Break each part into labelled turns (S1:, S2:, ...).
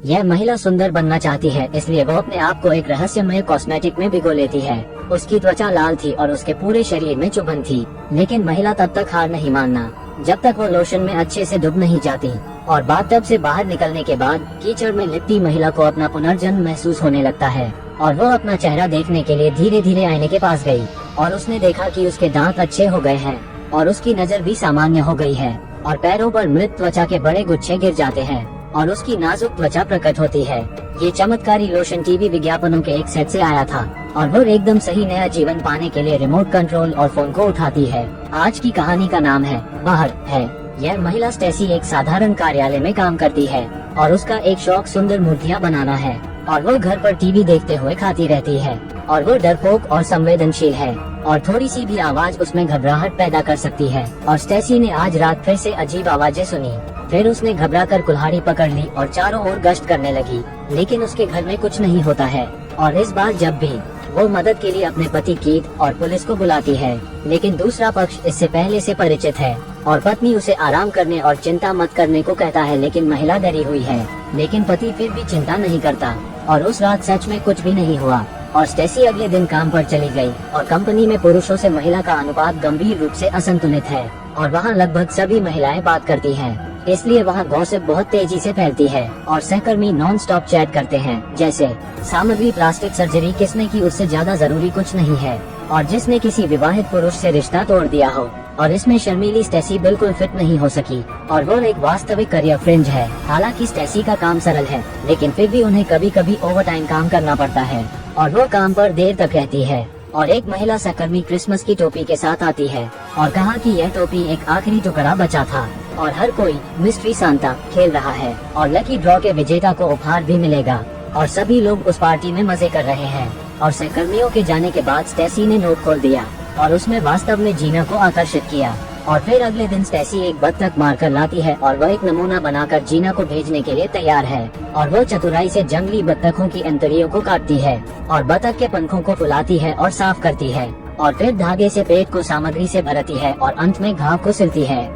S1: यह महिला सुंदर बनना चाहती है, इसलिए वो अपने आप को एक रहस्यमय कॉस्मेटिक में भिगो लेती है। उसकी त्वचा लाल थी और उसके पूरे शरीर में चुभन थी, लेकिन महिला तब तक हार नहीं मानना जब तक वो लोशन में अच्छे से डूब नहीं जाती। और बाथटब से बाहर निकलने के बाद कीचड़ में लिपटी महिला को अपना पुनर्जन्म महसूस होने लगता है और वो अपना चेहरा देखने के लिए धीरे धीरे आईने के पास गई और उसने देखा कि उसके दांत अच्छे हो गए हैं और उसकी नजर भी सामान्य हो गई है और पैरों पर मृत त्वचा के बड़े गुच्छे गिर जाते हैं और उसकी नाजुक त्वचा प्रकट होती है। ये चमत्कारी लोशन टीवी विज्ञापनों के एक सेट से आया था और वो एकदम सही नया जीवन पाने के लिए रिमोट कंट्रोल और फोन को उठाती है। आज की कहानी का नाम है बाहर है। यह महिला स्टेसी एक साधारण कार्यालय में काम करती है और उसका एक शौक सुंदर मूर्तियाँ बनाना है और वो घर पर टीवी देखते हुए खाती रहती है और वो डरपोक और संवेदनशील है और थोड़ी सी भी आवाज उसमें घबराहट पैदा कर सकती है। और स्टेसी ने आज रात फिर से अजीब आवाजें सुनी। फिर उसने घबराकर कुल्हाड़ी पकड़ ली और चारों ओर गश्त करने लगी, लेकिन उसके घर में कुछ नहीं होता है। और इस बार जब भी वो मदद के लिए अपने पति कीथ और पुलिस को बुलाती है, लेकिन दूसरा पक्ष इससे पहले से परिचित है और पत्नी उसे आराम करने और चिंता मत करने को कहता है, लेकिन महिला डरी हुई है। लेकिन पति फिर भी चिंता नहीं करता और उस रात सच में कुछ भी नहीं हुआ। और स्टेसी अगले दिन काम पर चली गई और कंपनी में पुरुषों से महिला का अनुपात गंभीर रूप से असंतुलित है और वहाँ लगभग सभी महिलाएं बात करती हैं। इसलिए वहाँ गॉसिप बहुत तेजी से फैलती है और सहकर्मी नॉन स्टॉप चैट करते हैं, जैसे सामग्री प्लास्टिक सर्जरी किसने की, उससे ज्यादा जरूरी कुछ नहीं है, और जिसने किसी विवाहित पुरुष से रिश्ता तोड़ दिया हो। और इसमें शर्मीली स्टेसी बिल्कुल फिट नहीं हो सकी और वो एक वास्तविक करियर फ्रिंज है। हालांकि स्टेसी का काम सरल है, लेकिन फिर भी उन्हें कभी कभी ओवर टाइम काम करना पड़ता है और वो काम पर देर तक रहती है। और एक महिला सहकर्मी क्रिसमस की टोपी के साथ आती है और कहा कि यह टोपी एक आखिरी टुकड़ा बचा था और हर कोई मिस्ट्री सांता खेल रहा है और लकी ड्रॉ के विजेता को उपहार भी मिलेगा और सभी लोग उस पार्टी में मजे कर रहे हैं। और सहकर्मियों के जाने के बाद स्टेसी ने नोट खोल दिया और उसमें वास्तव में जीना को आकर्षित किया। और फिर अगले दिन स्टेसी एक बत्तख मारकर लाती है और वह एक नमूना बनाकर जीना को भेजने के लिए तैयार है। और वो चतुराई से जंगली बत्तखों की अंतड़ियों को काटती है और बत्तख के पंखों को फुलाती है और साफ करती है और फिर धागे से पेट को सामग्री से भरती है और अंत में घाव को सिलती है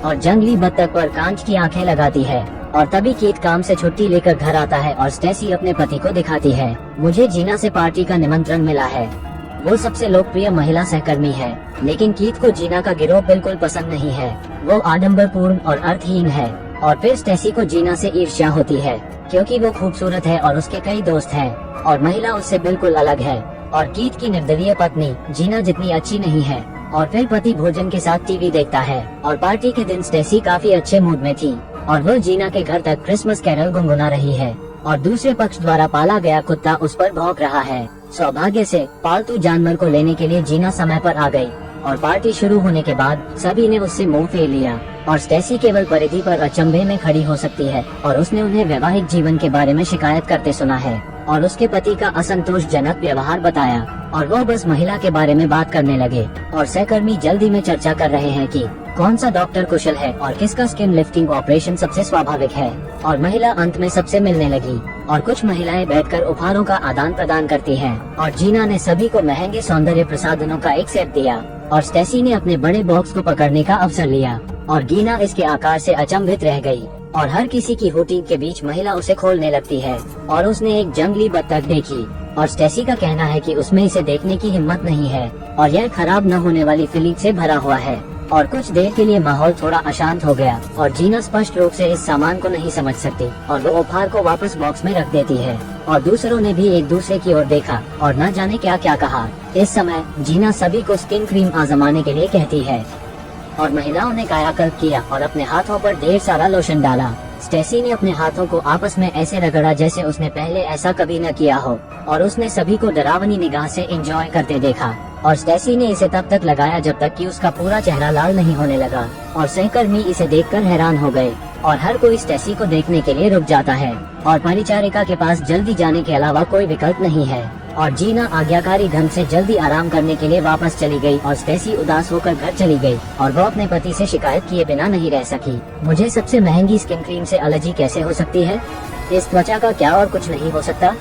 S1: और जंगली बत्तख पर कांच की आंखें लगाती है। और तभी कीथ काम से छुट्टी लेकर घर आता है और स्टेसी अपने पति को दिखाती है, मुझे जीना से पार्टी का निमंत्रण मिला है। वो सबसे लोकप्रिय महिला सहकर्मी है, लेकिन कीथ को जीना का गिरोह बिल्कुल पसंद नहीं है। वो आडंबरपूर्ण और अर्थहीन है। और फिर स्टेसी को जीना से ईर्ष्या होती है क्योंकि वो खूबसूरत है और उसके कई दोस्त हैं और महिला उससे बिल्कुल अलग है। और कीथ की निर्दलीय पत्नी जीना जितनी अच्छी नहीं है। और फिर पति भोजन के साथ टीवी देखता है और पार्टी के दिन स्टेसी काफी अच्छे मूड में थी और वो जीना के घर तक क्रिसमस कैरल गुनगुना रही है और दूसरे पक्ष द्वारा पाला गया कुत्ता उस पर भौंक रहा है। सौभाग्य से पालतू जानवर को लेने के लिए जीना समय पर आ गई और पार्टी शुरू होने के बाद सभी ने उससे मुंह फेर लिया और स्टेसी केवल परिधि पर अचंभे में खड़ी हो सकती है और उसने उन्हें वैवाहिक जीवन के बारे में शिकायत करते सुना है और उसके पति का असंतोषजनक व्यवहार बताया और वो बस महिला के बारे में बात करने लगे। और सहकर्मी जल्दी में चर्चा कर रहे हैं कि कौन सा डॉक्टर कुशल है और किसका स्किन लिफ्टिंग ऑपरेशन सबसे स्वाभाविक है। और महिला अंत में सबसे मिलने लगी और कुछ महिलाएं बैठकर उपहारों का आदान प्रदान करती हैं और जीना ने सभी को महंगे सौंदर्य प्रसाधनों का एक सेट दिया और स्टेसी ने अपने बड़े बॉक्स को पकड़ने का अवसर लिया और गीना इसके आकार से अचंभित रह गई। और हर किसी की हूटिंग के बीच महिला उसे खोलने लगती है और उसने एक जंगली बत्तख देखी और स्टेसी का कहना है कि उसमें इसे देखने की हिम्मत नहीं है और यह खराब न होने वाली फीलिंग से भरा हुआ है। और कुछ देर के लिए माहौल थोड़ा अशांत हो गया और जीना स्पष्ट रूप से इस सामान को नहीं समझ सकती और वो उपहार को वापस बॉक्स में रख देती है और दूसरों ने भी एक दूसरे की ओर देखा और न जाने क्या क्या कहा। इस समय जीना सभी को स्किन क्रीम आजमाने के लिए कहती है और महिलाओं ने कायाकल्प किया और अपने हाथों पर ढेर सारा लोशन डाला। स्टेसी ने अपने हाथों को आपस में ऐसे रगड़ा जैसे उसने पहले ऐसा कभी न किया हो और उसने सभी को डरावनी निगाह से एंजॉय करते देखा। और स्टेसी ने इसे तब तक लगाया जब तक कि उसका पूरा चेहरा लाल नहीं होने लगा और सहकर्मी इसे देखकर हैरान हो गए और हर कोई स्टेसी को देखने के लिए रुक जाता है और परिचारिका के पास जल्दी जाने के अलावा कोई विकल्प नहीं है। और जीना आज्ञाकारी ढंग से जल्दी आराम करने के लिए वापस चली गई और स्टेसी उदास होकर घर चली गई और वो अपने पति से शिकायत किए बिना नहीं रह सकी, मुझे सबसे महंगी स्किन क्रीम से एलर्जी कैसे हो सकती है, इस त्वचा का क्या और कुछ नहीं हो सकता।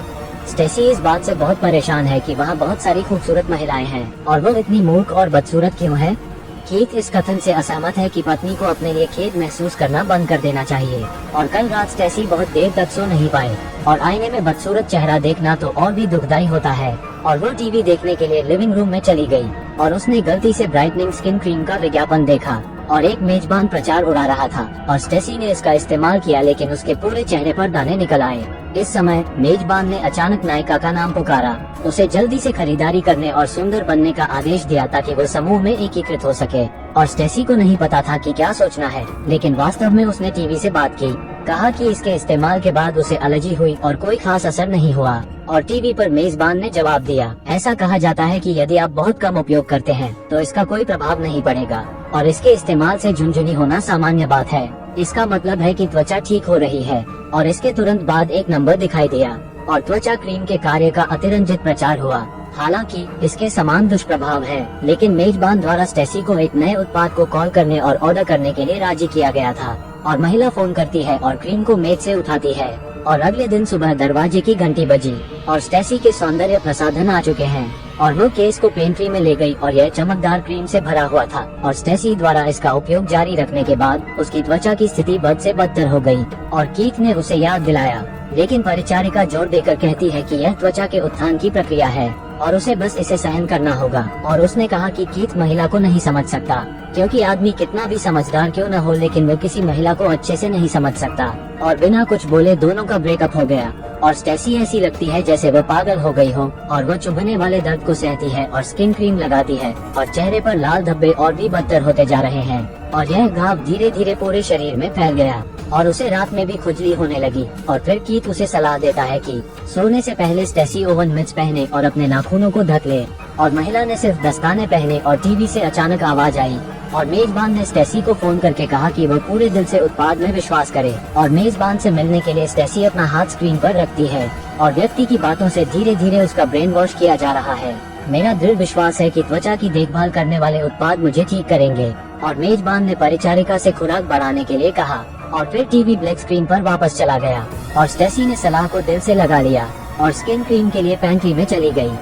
S1: स्टेसी इस बात से बहुत परेशान है कि वहाँ बहुत सारी खूबसूरत महिलाएं हैं और वो इतनी मूर्ख और बदसूरत क्यों है। कीथ इस कथन से असहमत है कि पत्नी को अपने लिए खेद महसूस करना बंद कर देना चाहिए। और कल रात स्टेसी बहुत देर तक सो नहीं पाए और आईने में बदसूरत चेहरा देखना तो और भी दुखदाई होता है। और वो टीवी देखने के लिए लिविंग रूम में चली गई और उसने गलती से ब्राइटनिंग स्किन क्रीम का विज्ञापन देखा और एक मेजबान प्रचार उड़ा रहा था और स्टेसी ने इसका इस्तेमाल किया, लेकिन उसके पूरे चेहरे पर दाने निकल आए। इस समय मेजबान ने अचानक नायिका का नाम पुकारा, उसे जल्दी से खरीदारी करने और सुंदर बनने का आदेश दिया ताकि वो समूह में एकीकृत हो सके। और स्टेसी को नहीं पता था कि क्या सोचना है, लेकिन वास्तव में उसने टीवी से बात की, कहा कि इसके इस्तेमाल के बाद उसे एलर्जी हुई और कोई खास असर नहीं हुआ। और टीवी पर मेजबान ने जवाब दिया, ऐसा कहा जाता है कि यदि आप बहुत कम उपयोग करते हैं तो इसका कोई प्रभाव नहीं पड़ेगा और इसके इस्तेमाल से झुनझुनी होना सामान्य बात है। इसका मतलब है कि त्वचा ठीक हो रही है। और इसके तुरंत बाद एक नंबर दिखाई दिया और त्वचा क्रीम के कार्य का अतिरंजित प्रचार हुआ। हालांकि इसके समान दुष्प्रभाव है, लेकिन मेजबान द्वारा स्टेसी को एक नए उत्पाद को कॉल करने और ऑर्डर करने के लिए राजी किया गया था। और महिला फोन करती है और क्रीम को मेज से उठाती है और अगले दिन सुबह दरवाजे की घंटी बजी और स्टेसी के सौंदर्य प्रसाधन आ चुके हैं और वो केस को पेंट्री में ले गई और यह चमकदार क्रीम से भरा हुआ था। और स्टेसी द्वारा इसका उपयोग जारी रखने के बाद उसकी त्वचा की स्थिति बद से बदतर हो गई और कीथ ने उसे याद दिलाया, लेकिन परिचारिका जोर देकर कहती है कि यह त्वचा के उत्थान की प्रक्रिया है और उसे बस इसे सहन करना होगा। और उसने कहा कि कीथ महिला को नहीं समझ सकता, क्योंकि आदमी कितना भी समझदार क्यों न हो, लेकिन वो किसी महिला को अच्छे से नहीं समझ सकता। और बिना कुछ बोले दोनों का ब्रेकअप हो गया और स्टेसी ऐसी लगती है जैसे वो पागल हो गई हो और वो चुभने वाले दर्द को सहती है और स्किन क्रीम लगाती है और चेहरे पर लाल धब्बे और भी बदतर होते जा रहे हैं और यह घाव धीरे धीरे पूरे शरीर में फैल गया और उसे रात में भी खुजली होने लगी। और फिर कीथ उसे सलाह देता है कि सोने से पहले स्टेसी ओवन मिट्स पहने और अपने नाखूनों को ढक ले। और महिला ने सिर्फ दस्ताने पहने और टीवी से अचानक आवाज आई और मेजबान ने स्टेसी को फोन करके कहा कि वो पूरे दिल से उत्पाद में विश्वास करे। और मेजबान से मिलने के लिए स्टेसी अपना हाथ स्क्रीन पर रखती है और व्यक्ति की बातों से धीरे धीरे उसका ब्रेन वॉश किया जा रहा है। मेरा दृढ़ विश्वास है कि त्वचा की देखभाल करने वाले उत्पाद मुझे ठीक करेंगे। और मेजबान ने परिचारिका से खुराक बढ़ाने के लिए कहा और फिर टीवी ब्लैक स्क्रीन पर वापस चला गया और स्टेसी ने सलाह को दिल से लगा लिया और स्किन क्रीम के लिए पेंट्री में चली गई।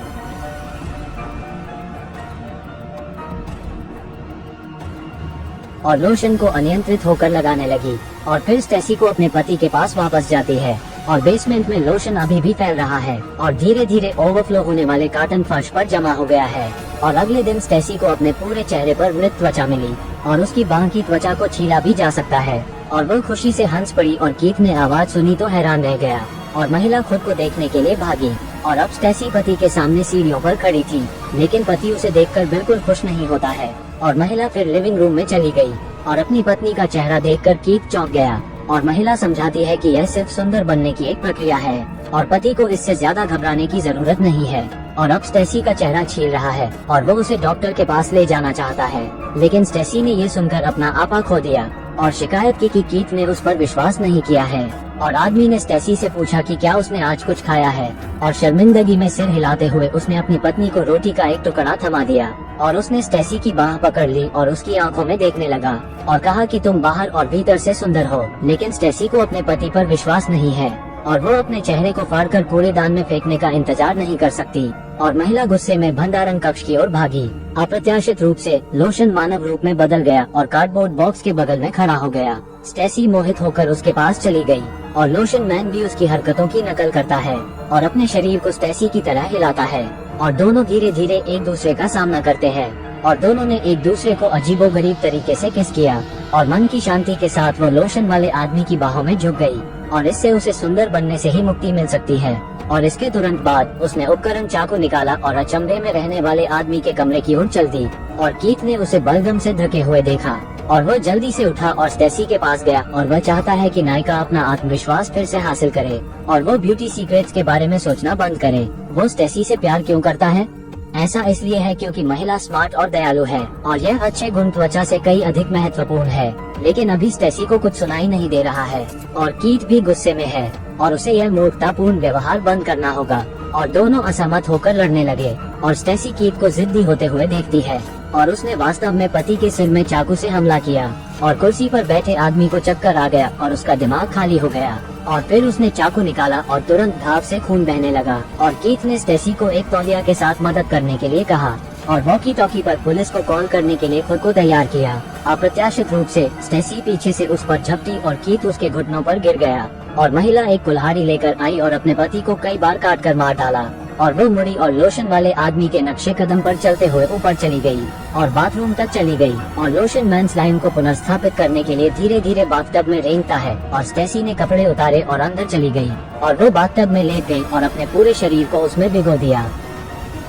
S1: और लोशन को अनियंत्रित होकर लगाने लगी और फिर स्टेसी को अपने पति के पास वापस जाती है और बेसमेंट में लोशन अभी भी फैल रहा है और धीरे धीरे ओवरफ्लो होने वाले कॉटन फर्श पर जमा हो गया है। और अगले दिन स्टेसी को अपने पूरे चेहरे पर मृत त्वचा मिली और उसकी बांह की त्वचा को छीला भी जा सकता है और वो खुशी से हंस पड़ी और कीथ ने आवाज सुनी तो हैरान रह गया और महिला खुद को देखने के लिए भागी। और अब स्टेसी पति के सामने सीढ़ियों पर खड़ी थी, लेकिन पति उसे देखकर बिल्कुल खुश नहीं होता है। और महिला फिर लिविंग रूम में चली गई और अपनी पत्नी का चेहरा देखकर कीथ चौंक गया और महिला समझाती है कि यह सिर्फ सुंदर बनने की एक प्रक्रिया है और पति को इससे ज्यादा घबराने की जरूरत नहीं है। और अब स्टेसी का चेहरा छील रहा है और वो उसे डॉक्टर के पास ले जाना चाहता है, लेकिन स्टेसी ने ये सुनकर अपना आपा खो दिया और शिकायत की कि कीथ ने उस पर विश्वास नहीं किया है। और आदमी ने स्टेसी से पूछा कि क्या उसने आज कुछ खाया है और शर्मिंदगी में सिर हिलाते हुए उसने अपनी पत्नी को रोटी का एक टुकड़ा थमा दिया और उसने स्टेसी की बाह पकड़ ली और उसकी आंखों में देखने लगा और कहा कि तुम बाहर और भीतर से सुंदर हो। लेकिन स्टेसी को अपने पति पर विश्वास नहीं है और वो अपने चेहरे को फाड़कर कूड़ेदान में फेंकने का इंतजार नहीं कर सकती। और महिला गुस्से में भंडारण कक्ष की ओर भागी। अप्रत्याशित रूप से लोशन मानव रूप में बदल गया और कार्डबोर्ड बॉक्स के बगल में खड़ा हो गया। स्टेसी मोहित होकर उसके पास चली गई और लोशन मैन भी उसकी हरकतों की नकल करता है और अपने शरीर को स्टेसी की तरह हिलाता है और दोनों धीरे धीरे एक दूसरे का सामना करते हैं और दोनों ने एक दूसरे को अजीबोगरीब तरीके से किस किया और मन की शांति के साथ वो लोशन वाले आदमी की बाहों में झुक गई और इससे उसे सुंदर बनने से ही मुक्ति मिल सकती है। और इसके तुरंत बाद उसने उपकरण चाकू निकाला और अचंभे में रहने वाले आदमी के कमरे की ओर चल दी और कीथ ने उसे बलगम से धके हुए देखा और वह जल्दी से उठा और स्टेसी के पास गया और वह चाहता है कि नायिका अपना आत्मविश्वास फिर से हासिल करे और वो ब्यूटी सीक्रेट्स के बारे में सोचना बंद करे। वो स्टेसी से प्यार क्यों करता है? ऐसा इसलिए है क्योंकि महिला स्मार्ट और दयालु है और यह अच्छे गुण त्वचा से कई अधिक महत्वपूर्ण है। लेकिन अभी स्टेसी को कुछ सुनाई नहीं दे रहा है और कीथ भी गुस्से में है और उसे यह मूर्खतापूर्ण व्यवहार बंद करना होगा और दोनों असहमत होकर लड़ने लगे और स्टेसी कीथ को जिद्दी होते हुए देखती है और उसने वास्तव में पति के सिर में चाकू से हमला किया और कुर्सी पर बैठे आदमी को चक्कर आ गया और उसका दिमाग खाली हो गया और फिर उसने चाकू निकाला और तुरंत घाव से खून बहने लगा और कीथ ने स्टेसी को एक तौलिया के साथ मदद करने के लिए कहा और वॉकी टॉकी पर पुलिस को कॉल करने के लिए खुद को तैयार किया। अप्रत्याशित रूप से स्टेसी पीछे से उस पर झपटी और कीथ उसके घुटनों पर गिर गया और महिला एक कुल्हाड़ी लेकर आई और अपने पति को कई बार काट कर मार डाला और वो मुड़ी और लोशन वाले आदमी के नक्शे कदम पर चलते हुए ऊपर चली गई और बाथरूम तक चली गई और लोशन मेंस लाइन को पुनर्स्थापित करने के लिए धीरे धीरे बाथटब में रेंगता है और स्टेसी ने कपड़े उतारे और अंदर चली गई और वो बाथटब में लेट गई और अपने पूरे शरीर को उसमें भिगो दिया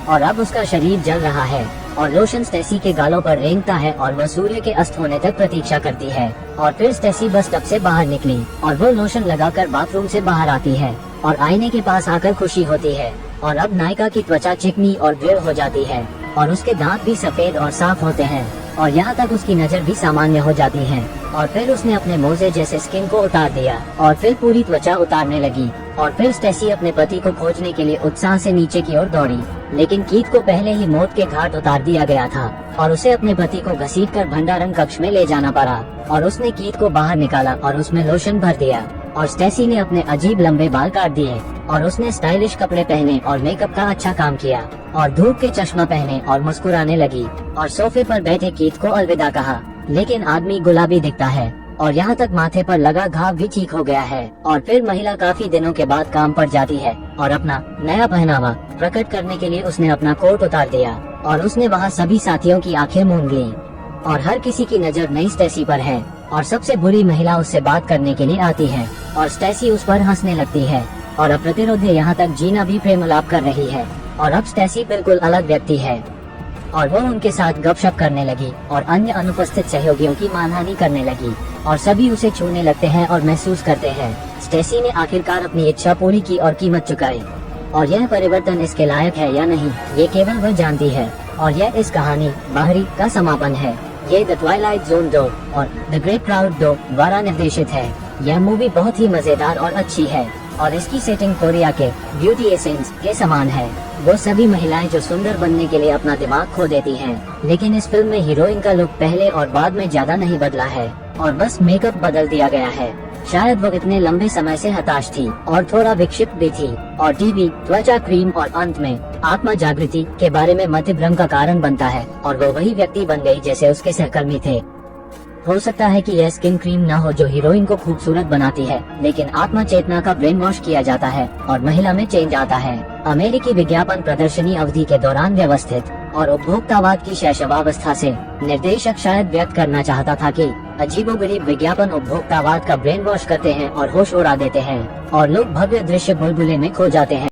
S1: और अब उसका शरीर जल रहा है और लोशन स्टेसी के गालों पर रेंगता है और वह सूर्य के अस्त होने तक प्रतीक्षा करती है। और फिर स्टेसी बस टब से बाहर निकली और वो लोशन लगाकर बाथरूम से बाहर आती है और आईने के पास आकर खुशी होती है और अब नायिका की त्वचा चिकनी और दृढ़ हो जाती है और उसके दांत भी सफेद और साफ होते हैं और यहाँ तक उसकी नजर भी सामान्य हो जाती है। और फिर उसने अपने मोजे जैसे स्किन को उतार दिया और फिर पूरी त्वचा उतारने लगी और फिर स्टेसी अपने पति को खोजने के लिए उत्साह से नीचे की ओर दौड़ी, लेकिन कीथ को पहले ही मौत के घाट उतार दिया गया था और उसे अपने पति को घसीटकर भंडारण कक्ष में ले जाना पड़ा और उसने कीथ को बाहर निकाला और उसमें लोशन भर दिया और स्टेसी ने अपने अजीब लंबे बाल काट दिए और उसने स्टाइलिश कपड़े पहने और मेकअप का अच्छा काम किया और धूप के चश्मा पहने और मुस्कुराने लगी और सोफे पर बैठे कीथ को अलविदा कहा। लेकिन आदमी गुलाबी दिखता है और यहाँ तक माथे पर लगा घाव भी ठीक हो गया है। और फिर महिला काफी दिनों के बाद काम पर जाती है और अपना नया पहनावा प्रकट करने के लिए उसने अपना कोट उतार दिया और उसने वहाँ सभी साथियों की आंखें मूंद ली और हर किसी की नजर नई स्टेसी पर है और सबसे बुरी महिला उससे बात करने के लिए आती है और स्टेसी उस पर हंसने लगती है और अब प्रतिरोध यहाँ तक जीना भी प्रेमलाप कर रही है और अब स्टेसी बिल्कुल अलग व्यक्ति है और वो उनके साथ गपशप करने लगी और अन्य अनुपस्थित सहयोगियों की मानहानि करने लगी और सभी उसे छूने लगते हैं और महसूस करते हैं स्टेसी ने आखिरकार अपनी इच्छा पूरी की और कीमत चुकाई और यह परिवर्तन इसके लायक है या नहीं ये केवल वह जानती है। और यह इस कहानी बाहरी का समापन है। ये द ट्वाइलाइट जोन 2 और द ग्रेट क्राउड 2 द्वारा निर्देशित है। यह मूवी बहुत ही मजेदार और अच्छी है और इसकी सेटिंग कोरिया के ब्यूटी एसेंस के समान है। वो सभी महिलाएं जो सुंदर बनने के लिए अपना दिमाग खो देती हैं, लेकिन इस फिल्म में हीरोइन का लुक पहले और बाद में ज्यादा नहीं बदला है और बस मेकअप बदल दिया गया है। शायद वो इतने लंबे समय से हताश थी और थोड़ा विक्षिप्त भी थी और टीवी त्वचा क्रीम और अंत में आत्मा जागृति के बारे में मतिभ्रम का कारण बनता है और वो वही व्यक्ति बन गई जैसे उसके सहकर्मी थे। हो सकता है कि यह स्किन क्रीम न हो जो हीरोइन को खूबसूरत बनाती है, लेकिन आत्मा चेतना का ब्रेन वॉश किया जाता है और महिला में चेंज आता है। अमेरिकी विज्ञापन प्रदर्शनी अवधि के दौरान व्यवस्थित और उपभोक्तावाद की शैशवावस्था से निर्देशक शायद व्यक्त करना चाहता था कि अजीबोगरीब विज्ञापन उपभोक्तावाद का ब्रेन वॉश करते हैं और होश उड़ा देते हैं और लोग भव्य दृश्य बुलबुले में खो जाते हैं।